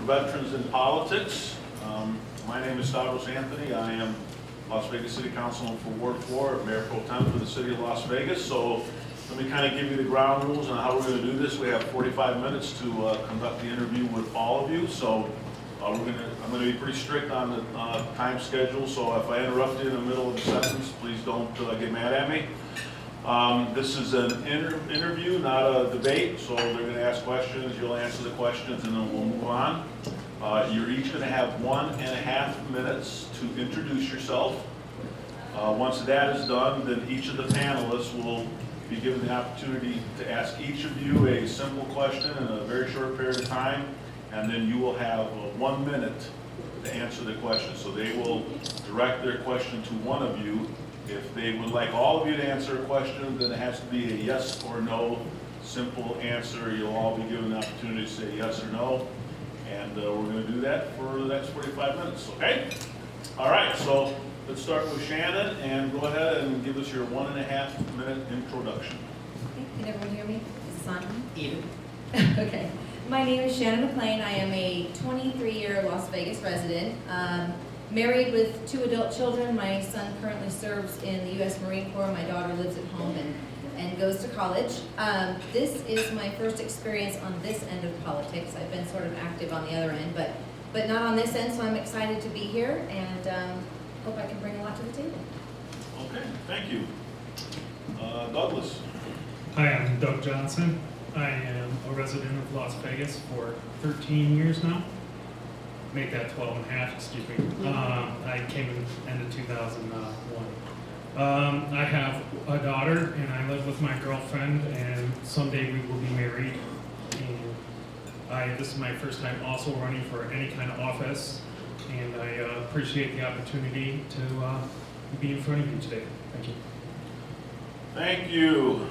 Veterans in Politics. My name is Stavros Anthony. I am Las Vegas City Councilman for Ward 4, Mayor Pro-tem for the City of Las Vegas. So let me kind of give you the ground rules on how we're going to do this. We have 45 minutes to conduct the interview with all of you. So I'm going to be pretty strict on the time schedule. So if I interrupt you in the middle of the sentence, please don't get mad at me. This is an interview, not a debate, so they're going to ask questions, you'll answer the questions, and then we'll move on. You're each going to have 1.5 minutes to introduce yourself. Once that is done, then each of the panelists will be given the opportunity to ask each of you a simple question in a very short period of time, and then you will have 1 minute to answer the question. So they will direct their question to one of you. If they would like all of you to answer a question, then it has to be a yes or no simple answer. You'll all be given the opportunity to say yes or no. And we're going to do that for the next 45 minutes, okay? All right, so let's start with Shannon, and go ahead and give us your 1.5 minute introduction. Okay, can everyone hear me? Is this on? Even. Okay. My name is Shannon Maclean. I am a 23-year Las Vegas resident. Married with 2 adult children. My son currently serves in the U.S. Marine Corps. My daughter lives at home and goes to college. This is my first experience on this end of politics. I've been sort of active on the other end, but not on this end, so I'm excited to be here and hope I can bring a lot to the table. Okay, thank you. Douglas. Hi, I'm Doug Johnson. I am a resident of Las Vegas for 13 years now. Make that 12 and a half, excuse me. I came in the end of 2001. I have a daughter, and I live with my girlfriend, and someday we will be married. And this is my first time also running for any kind of office, and I appreciate the opportunity to be in front of you today. Thank you. Thank you.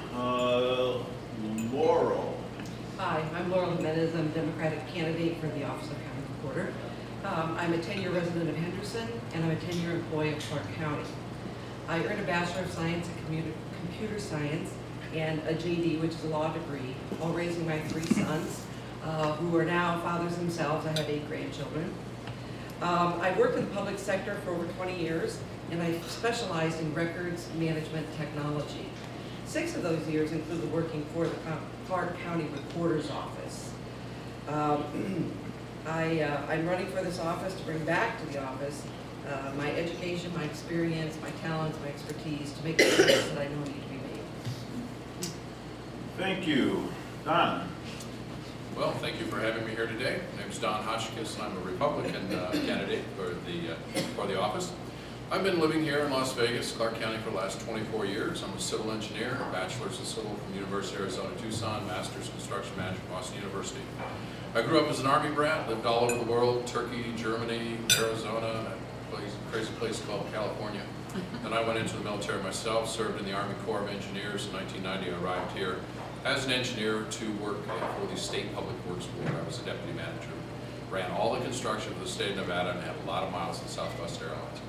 Laurel. Hi, I'm Laurel Jiminez. I'm a Democratic candidate for the Office of County Recorder. I'm a 10-year resident of Henderson, and I'm a 10-year employee of Clark County. I earned a Bachelor of Science in Computer Science and a GED, which is a law degree, while raising my 3 sons, who are now fathers themselves. I have 8 grandchildren. I've worked in the public sector for over 20 years, and I've specialized in records management technology. 6 of those years included working for the Clark County Recorder's Office. I'm running for this office to bring back to the office my education, my experience, my talents, my expertise to make the changes that I know need to be made. Thank you. Don. Well, thank you for having me here today. My name is Don Hotchkiss, and I'm a Republican candidate for the office. I've been living here in Las Vegas, Clark County, for the last 24 years. I'm a civil engineer, a bachelor's in civil from University of Arizona Tucson, master's in construction management from Boston University. I grew up as an Army brat, lived all over the world, Turkey, Germany, Arizona, a crazy place called California. Then I went into the military myself, served in the Army Corps of Engineers. In 1990, I arrived here as an engineer to work for the State Public Works Board. I was a deputy manager, ran all the construction for the state of Nevada, and had a lot of miles in Southwest Airlines.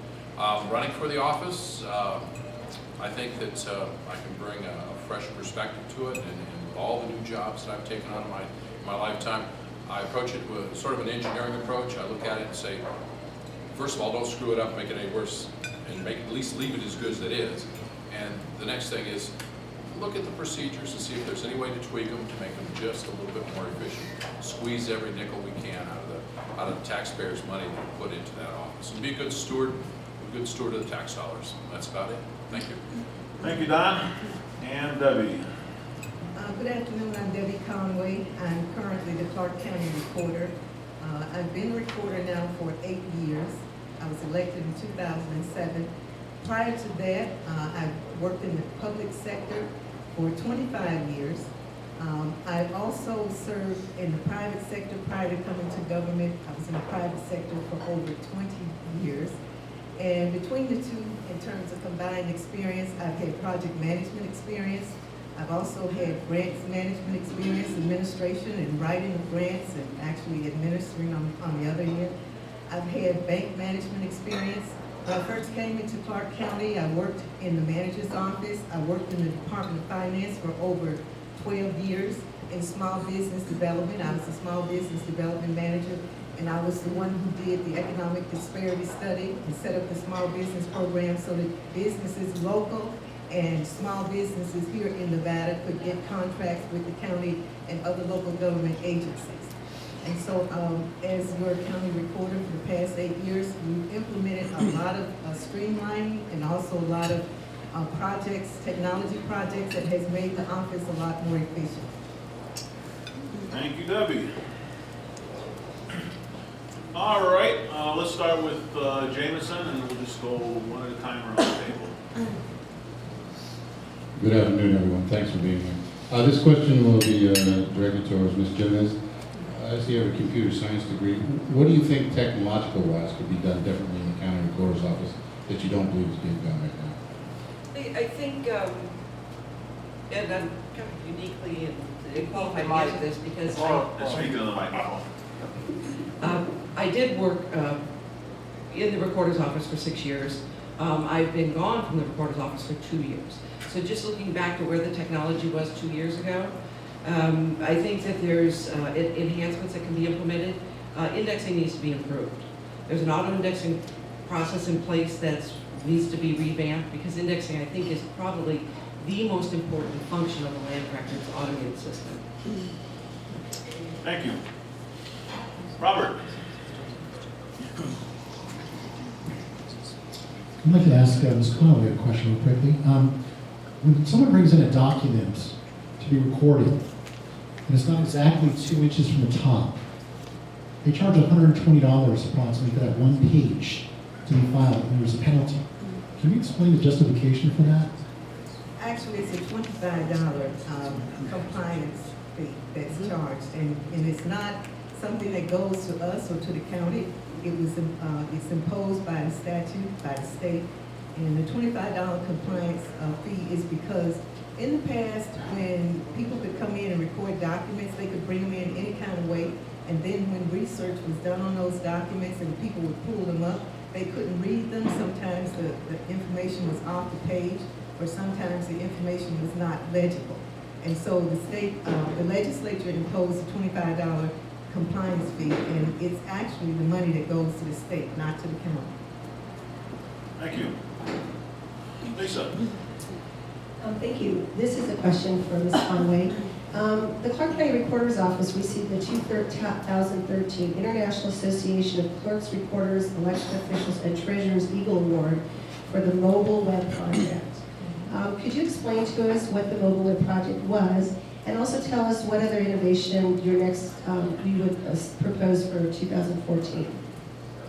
Running for the office, I think that I can bring a fresh perspective to it, and with all the new jobs that I've taken on in my lifetime, I approach it with sort of an engineering approach. I look at it and say, first of all, don't screw it up and make it any worse, and at least leave it as good as it is. And the next thing is, look at the procedures and see if there's any way to tweak them to make them just a little bit more efficient. Squeeze every nickel we can out of the taxpayers' money to put into that office, and be a good steward of the tax dollars. That's about it. Thank you. Thank you, Don. And Debbie. Good afternoon, I'm Debbie Conway. I'm currently the Clark County Recorder. I've been recorder now for 8 years. I was elected in 2007. Prior to that, I worked in the public sector for 25 years. I've also served in the private sector prior to coming to government. I was in the private sector for over 20 years. And between the two, in terms of combined experience, I've had project management experience. I've also had grants management experience, administration and writing of grants, and actually administering on the other end. I've had bank management experience. When I first came into Clark County, I worked in the manager's office. I worked in the Department of Finance for over 12 years in small business development. I was a small business development manager. and I was the one who did the economic disparity study and set up the small business program so that businesses local and small businesses here in Nevada could get contracts with the county and other local government agencies. And so, as your county recorder for the past 8 years, we've implemented a lot of streamlining and also a lot of projects, technology projects that has made the office a lot more efficient. Thank you, Debbie. All right, let's start with Jameson, and we'll just go one at a time around the table. Good afternoon, everyone. Thanks for being here. This question will be directed towards Ms. Jiminez. I see you have a computer science degree. What do you think technological-wise could be done differently in the county recorder's office that you don't believe is being done right now? I think, and I'm kind of uniquely and qualified to answer this because Just speak into the microphone. I did work in the recorder's office for 6 years. I've been gone from the recorder's office for 2 years. So just looking back to where the technology was 2 years ago, I think that there's enhancements that can be implemented. Indexing needs to be improved. There's an auto-indexing process in place that needs to be revamped because indexing, I think, is probably the most important function of the land records automated system. Thank you. Robert. I'd like to ask Ms. Conway a question real quickly. When someone brings in a document to be recorded, and it's not exactly 2 inches from the top, they charge $120 approximately for that one page to be filed, and there's a penalty. Can you explain the justification for that? Actually, it's a $25 compliance fee that's charged, and it's not something that goes to us or to the county. It was it's imposed by the statute, by the state, and the $25 compliance fee is because in the past, when people could come in and record documents, they could bring them in any kind of way, and then when research was done on those documents and people would pull them up, they couldn't read them. Sometimes the information was off the page, or sometimes the information was not legible. And so the state, the legislature imposed a $25 compliance fee, and it's actually the money that goes to the state, not to the county. Thank you. Lisa. Thank you. This is a question for Ms. Conway. The Clark County Recorder's Office received the 2013 International Association of Clerks, Recorders, Election Officials, and Treasurers Eagle Award for the Mobile Web Project. Could you explain to us what the Mobile Web Project was, and also tell us what other innovation you would propose for 2014?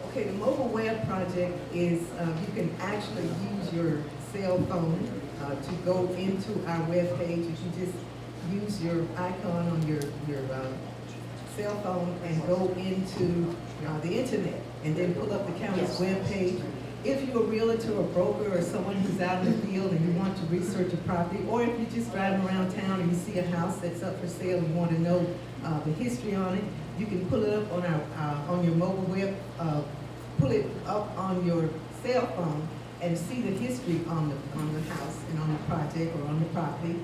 Okay, the Mobile Web Project is you can actually use your cell phone to go into our web page. If you just use your icon on your cell phone and go into the internet and then pull up the county's web page. If you're a realtor or broker or someone who's out in the field and you want to research a property, or if you're just driving around town and you see a house that's up for sale and you want to know the history on it, you can pull it up on on your mobile web, pull it up on your cell phone and see the history on the house and on the project or on the property.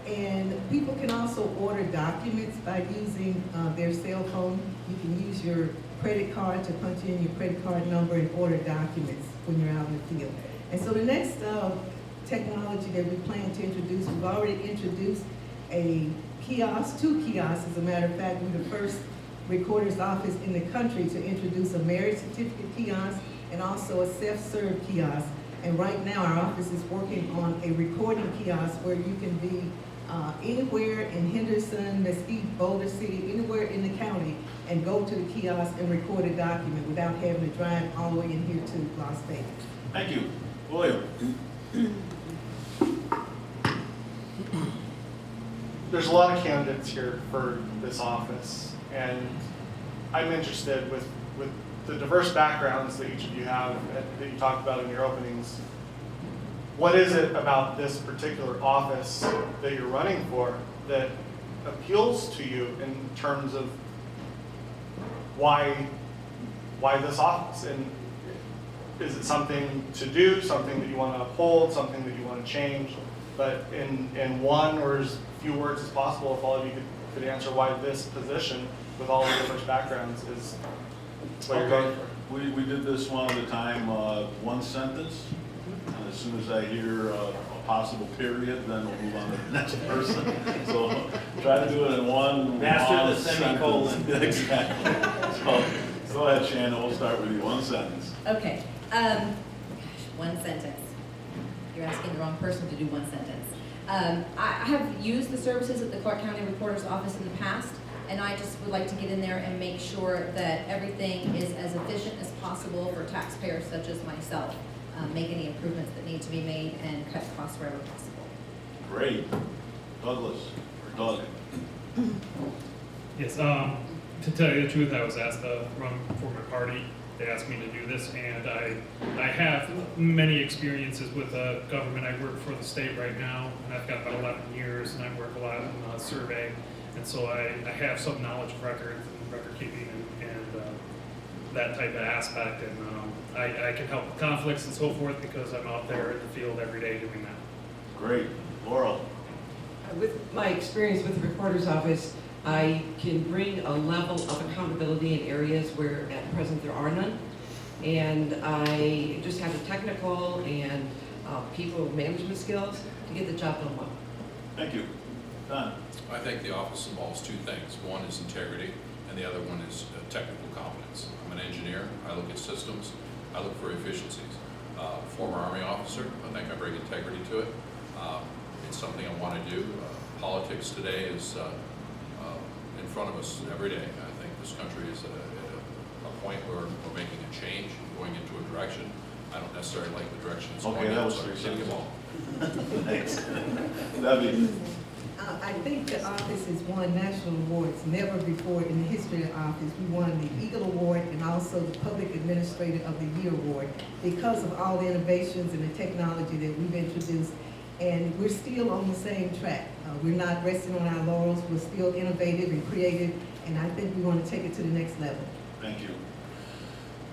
And people can also order documents by using their cell phone. You can use your credit card to punch in your credit card number and order documents when you're out in the field. And so the next technology that we plan to introduce, we've already introduced a kiosk, 2 kiosks, as a matter of fact. We're the first recorder's office in the country to introduce a marriage certificate kiosk and also a self-serve kiosk. And right now our office is working on a recording kiosk where you can be anywhere in Henderson, Mesquite, Boulder City, anywhere in the county, and go to the kiosk and record a document without having to drive all the way in here to Las Vegas. Thank you. William. There's a lot of candidates here for this office, and I'm interested with the diverse backgrounds that each of you have, that you talked about in your openings. What is it about this particular office that you're running for that appeals to you in terms of why this office? And is it something to do, something that you want to uphold, something that you want to change? But in one or as few words as possible, if all of you could answer why this position, with all the diverse backgrounds, is what you're going for. We did this one at a time, one sentence. And as soon as I hear a possible period, then we'll move on to the next person. So try to do it in one Master long the semicolon. sentence. Exactly. So go ahead, Shannon, we'll start with you, one sentence. Okay, one sentence. You're asking the wrong person to do one sentence. I have used the services at the Clark County Recorder's Office in the past, and I just would like to get in there and make sure that everything is as efficient as possible for taxpayers such as myself. Make any improvements that need to be made and cut costs wherever possible. Great. Douglas, or Doug. Yes, to tell you the truth, I was asked to run for my party. They asked me to do this, and I have many experiences with government. I work for the state right now, and I've got about 11 years, and I work a lot in survey, and so I have some knowledge of records and record keeping and that type of aspect, and I can help with conflicts and so forth because I'm out there in the field every day doing that. Great. Laurel. With my experience with the Recorder's Office, I can bring a level of accountability in areas where at present there are none. And I just have the technical and people management skills to get the job done well. Thank you. Don. I think the office involves two things. One is integrity, and the other one is technical competence. I'm an engineer. I look at systems. I look for efficiencies. Former Army officer, I think I bring integrity to it. It's something I want to do. Politics today is in front of us every day. I think this country is at a point where we're making a change, going into a direction. I don't necessarily like the direction it's going in, so I'm getting involved. Thanks. Debbie. I think the office has won national awards. Never before in the history of the office, we won the Eagle Award and also the Public Administrator of the Year Award because of all the innovations and the technology that we've introduced. And we're still on the same track. We're not resting on our laurels. We're still innovative and creative, and I think we want to take it to the next level. Thank you.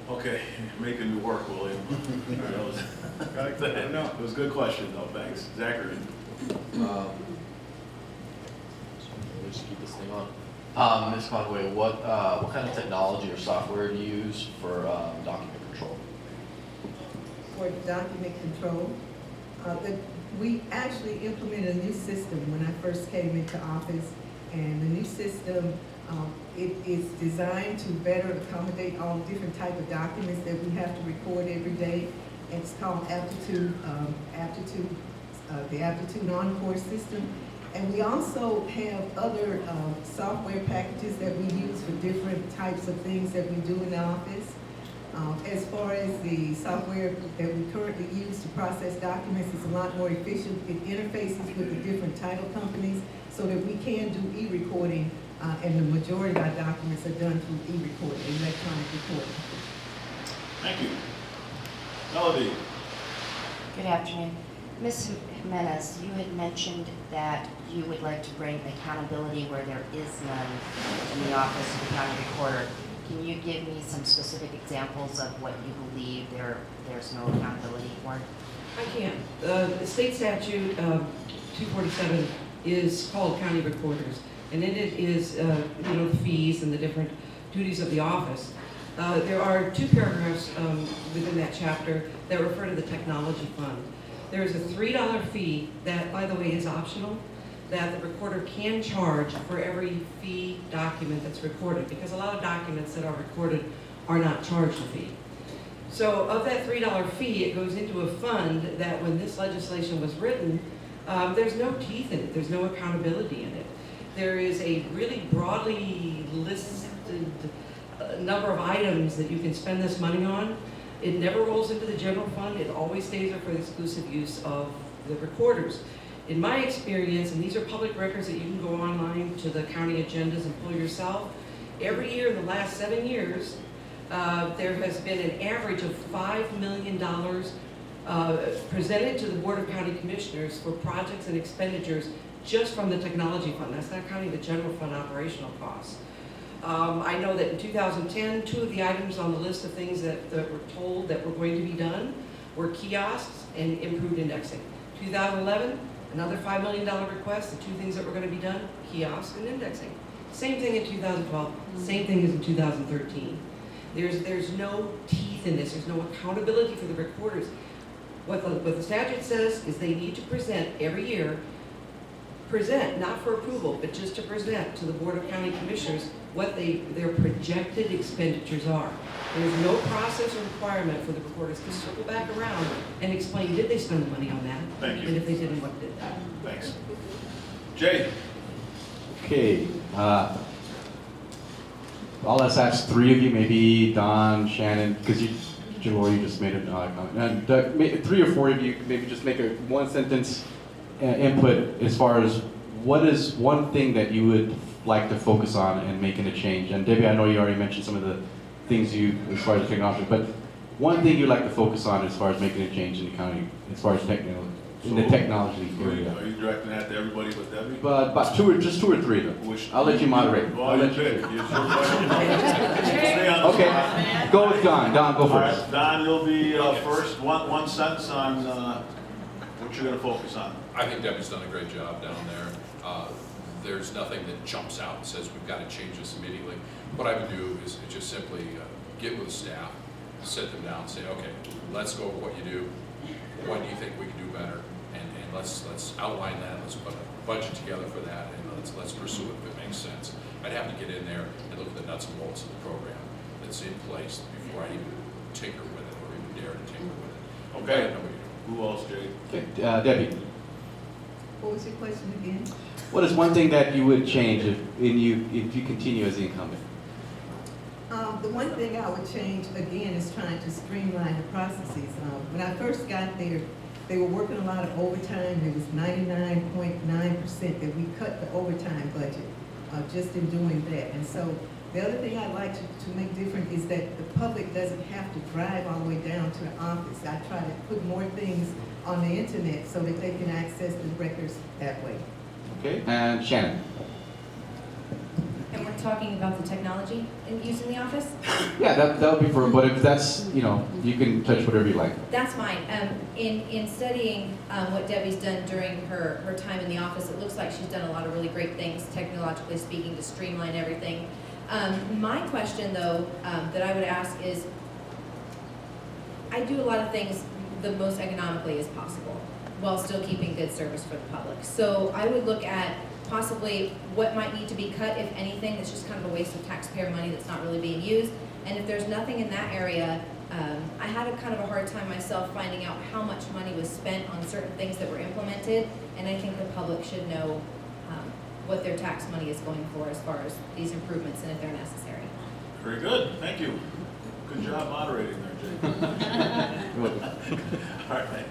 Okay, you're making me work, William. It was a good question, though. Thanks. Zachary. Just keep this thing on. Ms. Conway, what kind of technology or software do you use for document control? For document control, we actually implemented a new system when I first came into office, and the new system, it is designed to better accommodate all the different type of documents that we have to record every day. It's called the Aptitude Encore system. And we also have other software packages that we use for different types of things that we do in the office. As far as the software that we currently use to process documents, it's a lot more efficient. It interfaces with the different title companies so that we can do e-recording, and the majority of our documents are done through e-recording, electronic recording. Thank you. Melody. Good afternoon. Ms. Jimenez, you had mentioned that you would like to bring accountability where there is none in the office of the county recorder. Can you give me some specific examples of what you believe there's no accountability for? I can. The state statute 247 is called county recorders, and in it is the fees and the different duties of the office. There are two paragraphs within that chapter that refer to the technology fund. There is a $3 fee that, by the way, is optional, that the recorder can charge for every fee document that's recorded, because a lot of documents that are recorded are not charged a fee. So of that $3 fee, it goes into a fund that when this legislation was written, there's no teeth in it, there's no accountability in it. There is a really broadly listed number of items that you can spend this money on. It never rolls into the general fund. It always stays there for the exclusive use of the recorders. In my experience, and these are public records that you can go online to the county agendas and pull yourself, every year in the last 7 years, there has been an average of $5 million presented to the Board of County Commissioners for projects and expenditures just from the technology fund. That's not counting the general fund operational costs. I know that in 2010, 2 of the items on the list of things that were told that were going to be done were kiosks and improved indexing. 2011, another $5 million request, the 2 things that were going to be done, kiosks and indexing. Same thing in 2012, same thing as in 2013. There's no teeth in this, there's no accountability for the recorders. What the statute says is they need to present every year, not for approval, but just to present to the Board of County Commissioners what their projected expenditures are. There's no process or requirement for the recorders to circle back around and explain, did they spend the money on that? Thank you. And if they didn't, what did that? Thanks. Jay? Okay, I'll just ask three of you, maybe Don, Shannon, because Jalore, you just made a comment. And 3 or 4 of you, maybe just make a one sentence input as far as what is one thing that you would like to focus on and making a change. And Debbie, I know you already mentioned some of the things as far as the technology, but one thing you'd like to focus on as far as making a change in the county, as far as in the technology area. Are you directing that to everybody but Debbie? But just two or three of them. I'll let you moderate. Well, you pick. It's your question. Stay on the Okay, spot. go with Don. Don, go All right, first. Don, you'll be first. One sentence on what you're going to focus on. I think Debbie's done a great job down there. There's nothing that jumps out and says we've got to change this immediately. What I would do is just simply get with the staff, sit them down, and say, okay, let's go over what you do. What do you think we can do better? And let's outline that. Let's put a budget together for that, and let's pursue it if it makes sense. I'd have to get in there and look at the nuts and bolts of the program that's in place before I even tinker with it or even dare to tinker with it. Okay. I know what you're doing. Who else, Jay? Okay, Debbie, What was your question again? what is one thing that you would change if you continue as the incumbent? The one thing I would change, again, is trying to streamline the processes. When I first got there, they were working a lot of overtime. It was 99.9% that we cut the overtime budget just in doing that. And so the other thing I'd like to make different is that the public doesn't have to drive all the way down to the office. I try to put more things on the internet so that they can access the records that way. Okay, and Shannon. And we're talking about the technology in use in the office? Yeah, that would be for, but if that's, you can touch whatever you like. That's fine. In studying what Debbie's done during her time in the office, it looks like she's done a lot of really great things, technologically speaking, to streamline everything. My question, though, that I would ask is, I do a lot of things the most economically as possible, while still keeping good service for the public. So I would look at possibly what might need to be cut, if anything, that's just kind of a waste of taxpayer money that's not really being used. And if there's nothing in that area, I had a kind of a hard time myself finding out how much money was spent on certain things that were implemented, and I think the public should know what their tax money is going for as far as these improvements and if they're necessary. Very good. Thank you. Good job moderating there, Jay. All right.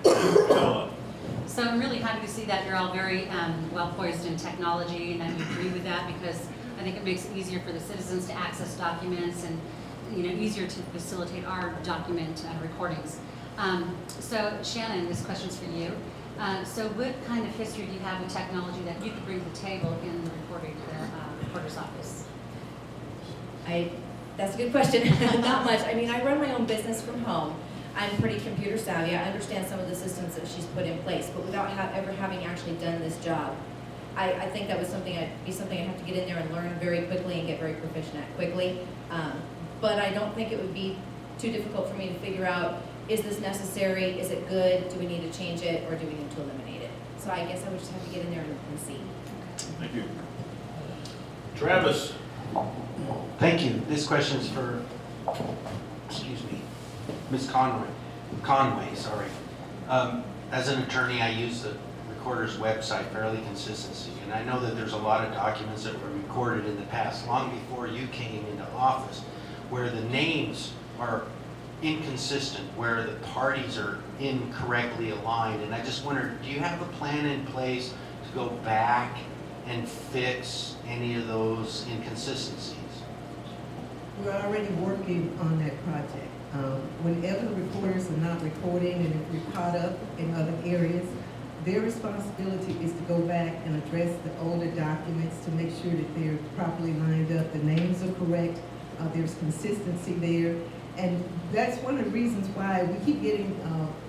So I'm really happy to see that you're all very well poised in technology and that you agree with that, because I think it makes it easier for the citizens to access documents and easier to facilitate our document recordings. So Shannon, this question's for you. So what kind of history do you have with technology that you could bring to the table in the recorder's office? That's a good question. Not much. I mean, I run my own business from home. I'm pretty computer savvy. I understand some of the systems that she's put in place, but without ever having actually done this job, I think that would be something I'd have to get in there and learn very quickly and get very proficient at quickly. But I don't think it would be too difficult for me to figure out, is this necessary? Is it good? Do we need to change it, or do we need to eliminate it? So I guess I would just have to get in there and see. Thank you. Travis. Thank you. This question is for, Ms. Conway, sorry. As an attorney, I use the recorder's website fairly consistently, and I know that there's a lot of documents that were recorded in the past, long before you came into office, where the names are inconsistent, where the parties are incorrectly aligned, and I just wondered, do you have a plan in place to go back and fix any of those inconsistencies? We're already working on that project. Whenever the recorders are not recording and if we're caught up in other areas, their responsibility is to go back and address the older documents to make sure that they're properly lined up, the names are correct, there's consistency there. And that's one of the reasons why we keep getting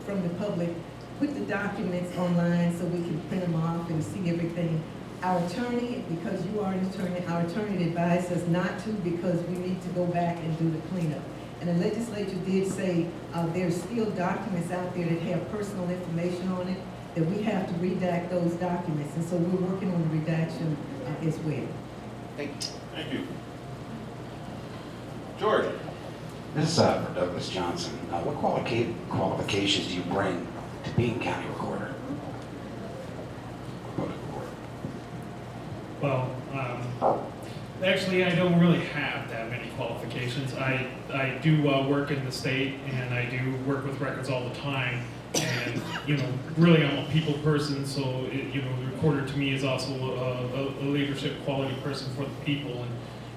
from the public, put the documents online so we can print them off and see everything. Our attorney, because you are an attorney, our attorney advised us not to, because we need to go back and do the cleanup. And the legislature did say there's still documents out there that have personal information on it, that we have to redact those documents. And so we're working on the redaction as well. Thank you. Thank you. George? This is for Douglas Johnson. What qualifications do you bring to being county recorder? Well, actually, I don't really have that many qualifications. I do work in the state, and I do work with records all the time. And, you know, really I'm a people person, so, you know, the recorder to me is also a leadership quality person for the people.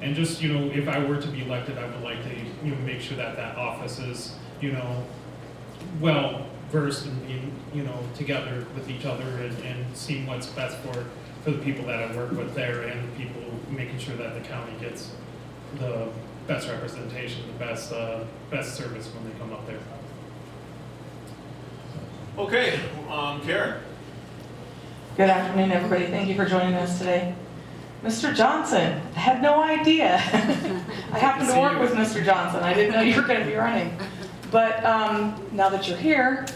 And just, you know, if I were to be elected, I would like to, you know, make sure that that office is, you know, well versed in being, you know, together with each other and seeing what's best for the people that I work with there, and the people making sure that the county gets the best representation, the best service when they come up there. Okay, Karen. Good afternoon, everybody. Thank you for joining us today. Mr. Johnson, I had no idea. I happen to work with Mr. Johnson. I didn't know you were going to be running. But now that you're here,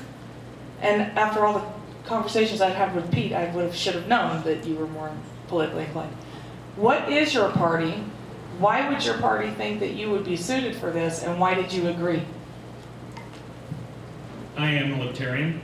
and after all the conversations I've had with Pete, I should have known that you were more politically inclined. What is your party? Why would your party think that you would be suited for this, and why did you agree? I am a libertarian.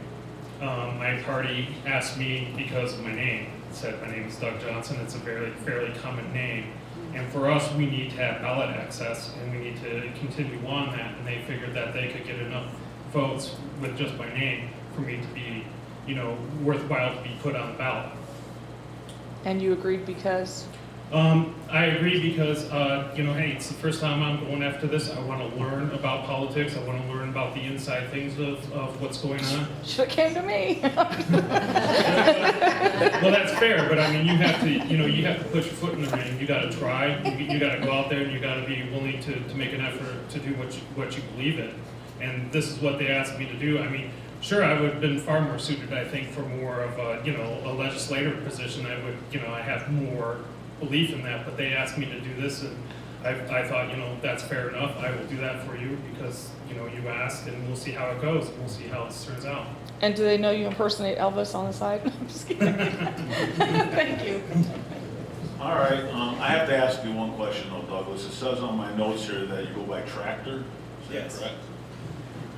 My party asked me because of my name. It said my name is Doug Johnson. It's a fairly common name. And for us, we need to have ballot access, and we need to continue on that. And they figured that they could get enough votes with just my name for me to be, you know, worthwhile to be put on the ballot. And you agreed because? I agree because, you know, hey, it's the first time I'm going after this. I want to learn about politics. I want to learn about the inside things of what's going on. Should have came to me. Well, that's fair, but I mean, you have to, you know, you have to put your foot in the ring. You got to try. You got to go out there, and you got to be willing to make an effort to do what you believe in. And this is what they asked me to do. I mean, sure, I would have been far more suited, I think, for more of a, you know, a legislative position. I would, you know, I have more belief in that, but they asked me to do this, and I thought, you know, that's fair enough. I will do that for you because, you know, you asked, and we'll see how it goes. We'll see how this turns out. And do they know you impersonate Elvis on the side? I'm just kidding. Thank you. All right, I have to ask you one question though, Douglas. It says on my notes here that you go by tractor. Is that correct?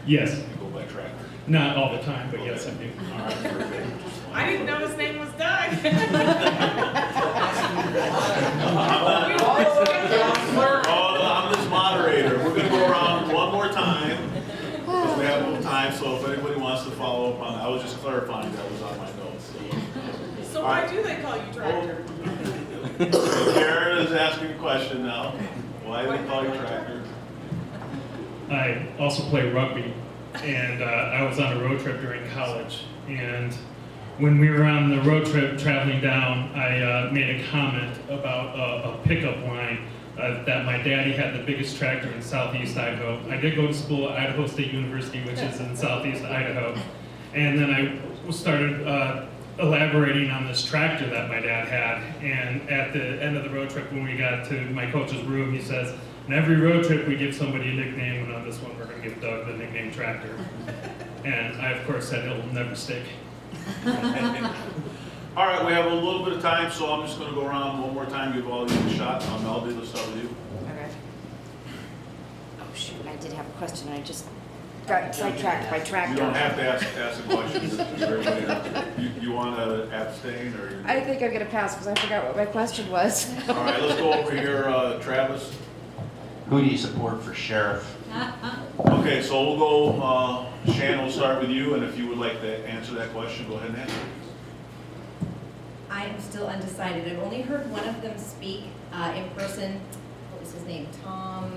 Yes. You go by tractor. Not all the time, but yes, I do. All right, very good. I didn't know his name was Doug. I'm this moderator. We're gonna go around one more time, because we have a little time, so if anybody wants to follow up on that, I was just clarifying that was on my notes. So why do they call you Tractor? Karen is asking a question now. Why do they call you tractor? I also play rugby, and I was on a road trip during college. And when we were on the road trip traveling down, I made a comment about a pickup line that my daddy had the biggest tractor in southeast Idaho. I did go to school at Idaho State University, which is in southeast Idaho. And then I started elaborating on this tractor that my dad had. And at the end of the road trip, when we got to my coach's room, he says, "On every road trip, we give somebody a nickname, and on this one, we're going to give Doug the nickname Tractor." And I, of course, said it'll never stick. All right, we have a little bit of time, so I'm just going to go around one more time, give all of you a shot. Melody, let's start with you. Okay. Oh, shoot, I did have a question, I just got sidetracked by tractor. You don't have to ask a question. You want to abstain, or? I think I'm gonna pass because I forgot what my question was. All right, let's go over here, Travis. Who do you support for sheriff? Okay, so we'll go, Shannon, we'll start with you, and if you would like to answer that question, go ahead and answer. I am still undecided. I've only heard one of them speak in person. What was his name? Tom?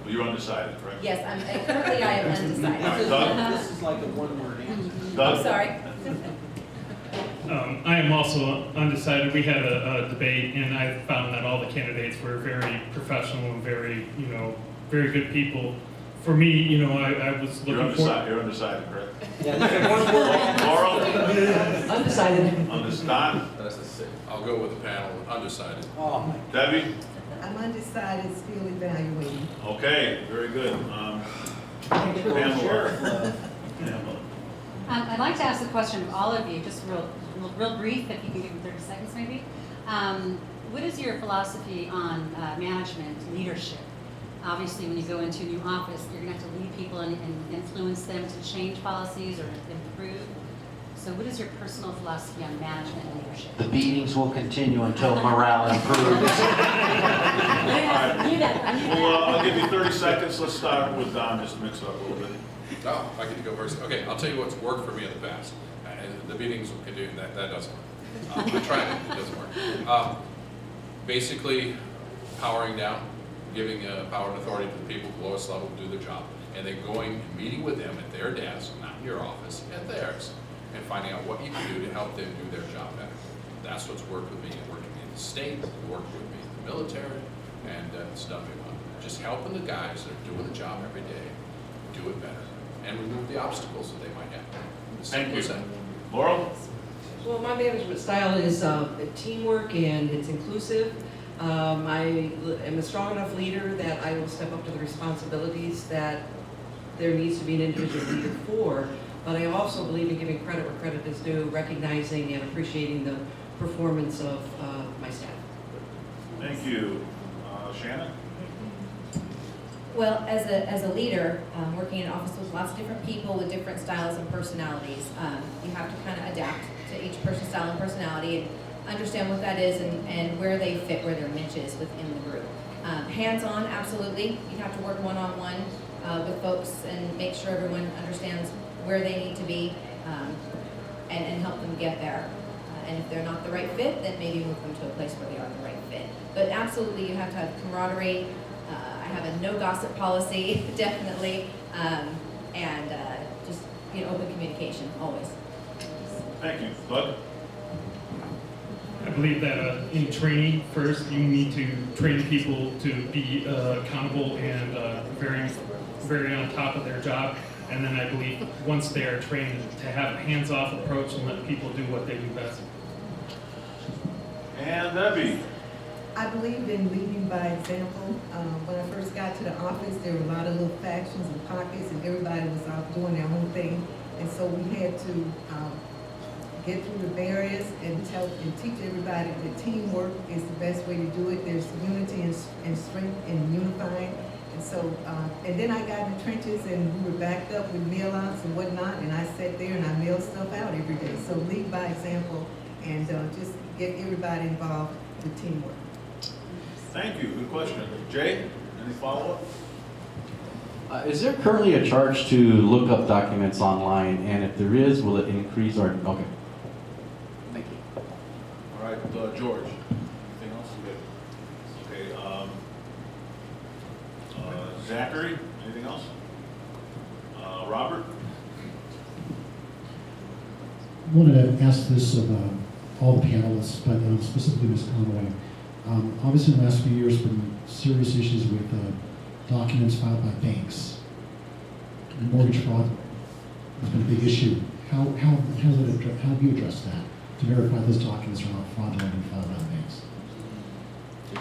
Well, you're undecided, correct? Yes, currently I am undecided. All right, Doug? This is like a one-word answer. Doug? I'm sorry. I am also undecided. We had a debate, and I found that all the candidates were very professional and very, you know, very good people. For me, you know, I was looking for... You're undecided, correct? Yeah, one word. Laurel? Undecided. Undecided? I'll go with the panel, undecided. Oh, Debbie? I'm undecided, still evaluating. Okay, very good. Pamela. I'd like to ask a question of all of you, just real brief, if you can give me 30 seconds maybe. What is your philosophy on management, leadership? Obviously, when you go into a new office, you're going to have to lead people and influence them to change policies or improve. So what is your personal philosophy on management and leadership? The beatings will continue until morale improves. Well, I'll give you 30 seconds. Let's start with Don, just to mix it up a little bit. Oh, I get to go first. Okay, I'll tell you what's worked for me in the past. And the meetings will continue, that doesn't work. I tried it, it doesn't work. Basically, powering down, giving power and authority to the people at the lowest level to do their job, and then going and meeting with them at their desk, not in your office, at theirs, and finding out what you can do to help them do their job better. That's what's worked with me. It worked with me in the state, it worked with me in the military, and it's done me well. Just helping the guys that are doing the job every day do it better, and remove the obstacles that they might have. Thank you. Laurel? Well, my management style is teamwork and it's inclusive. I am a strong enough leader that I will step up to the responsibilities that there needs to be an individual leader for. But I also believe in giving credit where credit is due, recognizing and appreciating the performance of my staff. Thank you. Shannon? Well, as a leader, working in an office with lots of different people with different styles and personalities, you have to kind of adapt to each person's style and personality and understand what that is and where they fit, where their niche is within the group. Hands-on, absolutely. You have to work one-on-one with folks and make sure everyone understands where they need to be and help them get there. And if they're not the right fit, then maybe move them to a place where they are the right fit. But absolutely, you have to have camaraderie. I have a no gossip policy, definitely, and just open communication always. Thank you. Bud? I believe that in training, first you need to train people to be accountable and very on top of their job. And then I believe once they are trained to have a hands-off approach and let people do what they do best. And Debbie? I believe in leading by example. When I first got to the office, there were a lot of little factions and pockets, and everybody was out doing their own thing. And so we had to get through the barriers and teach everybody that teamwork is the best way to do it. There's unity and strength in unifying. And so, and then I got in the trenches and we were backed up with mail-outs and whatnot, and I sat there and I mailed stuff out every day. So lead by example and just get everybody involved with teamwork. Thank you. Good question. Jay, any follow-up? Is there currently a charge to look up documents online? And if there is, will it increase or, okay. Thank you. All right, George, anything else? Okay, Zachary, anything else? Robert? I wanted to ask this of all the panelists, but specifically Ms. Conway. Obviously, in the last few years, been serious issues with documents filed by banks. And mortgage fraud has been a big issue. How have you addressed that to verify those documents are not fraudulent and filed by banks? You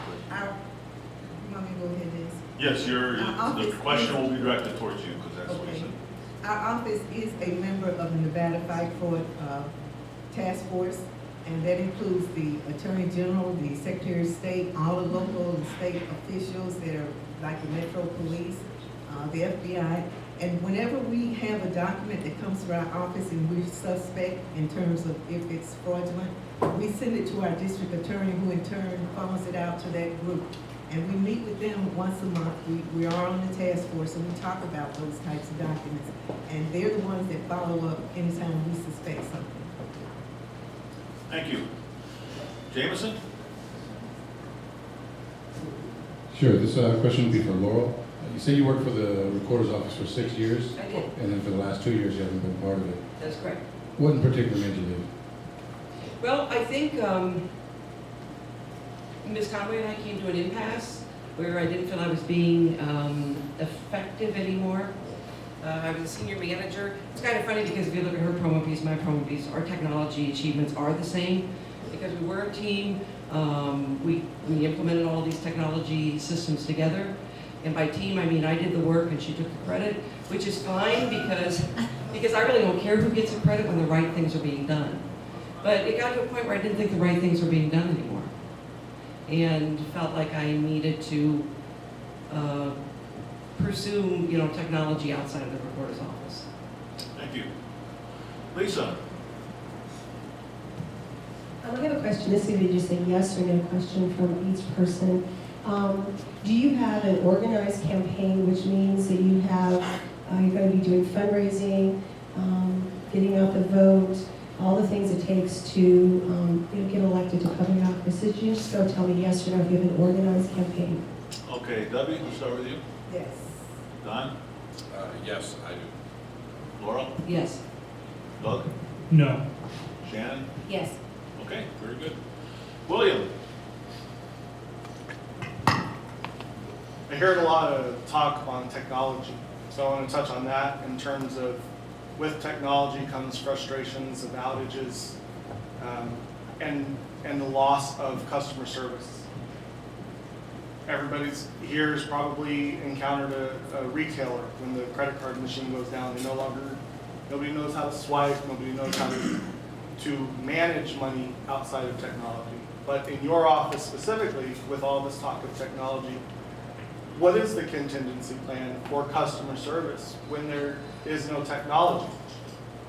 want me to go ahead, Liz? Yes, the question will be directed towards you because that's what you said. Our office is a member of the Nevada Fight Fraud Task Force, and that includes the Attorney General, the Secretary of State, all the local and state officials that are like the Metro Police, the FBI. And whenever we have a document that comes to our office and we're suspect in terms of if it's fraudulent, we send it to our district attorney, who in turn funnels it out to that group. And we meet with them once a month. We are on the task force, and we talk about those types of documents. And they're the ones that follow up anytime we suspect something. Thank you. Jameson? Sure, this question would be for Laurel. You say you worked for the Recorder's Office for 6 years? I did. And then for the last 2 years you haven't been part of it. That's correct. What in particular made you leave? Well, I think Ms. Conway and I came to an impasse where I didn't feel I was being effective anymore. I was a senior manager. It's kind of funny because if you look at her promo piece, my promo piece, our technology achievements are the same because we were a team. We implemented all these technology systems together. And by team, I mean I did the work and she took the credit, which is fine because I really don't care who gets the credit when the right things are being done. But it got to a point where I didn't think the right things were being done anymore. And felt like I needed to pursue, technology outside of the recorder's office. Thank you. Lisa? I have a question. This is going to be just a yes or no question from each person. Do you have an organized campaign, which means that you have, you're going to be doing fundraising, getting out the vote, all the things it takes to get elected to public office? Did you just go tell me yes or no if you have an organized campaign? Okay, Debbie, we'll start with you. Yes. Don? Yes, I do. Laurel? Yes. Doug? No. Shannon? Yes. Okay, very good. William? I heard a lot of talk on technology, so I want to touch on that in terms of with technology comes frustrations of outages and the loss of customer service. Everybody's here has probably encountered a retailer when the credit card machine goes down. Nobody knows how to swipe, nobody knows how to manage money outside of technology. But in your office specifically, with all this talk of technology, what is the contingency plan for customer service when there is no technology?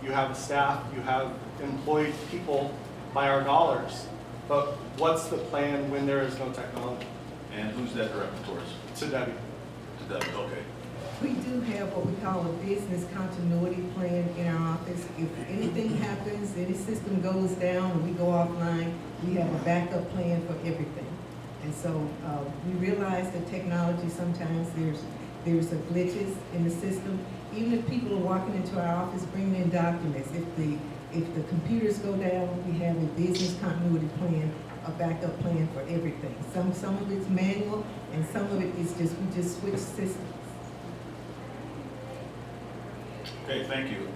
You have a staff, you have employed people by our dollars, but what's the plan when there is no technology? And who's that directed towards? To Debbie. To Debbie, okay. We do have what we call a business continuity plan in our office. If anything happens, any system goes down and we go offline, we have a backup plan for everything. And so we realize that technology, sometimes there's glitches in the system. Even if people are walking into our office bringing in documents, if the computers go down, we have a business continuity plan, a backup plan for everything. Some of it's manual and some of it is we just switch systems. Okay, thank you.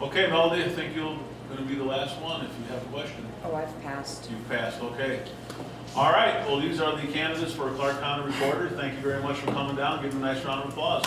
Okay, Melody, I think you're going to be the last one if you have a question. Oh, I've passed. You passed, okay. All right, well, these are the candidates for Clark County Recorder. Thank you very much for coming down. Give them a nice round of applause.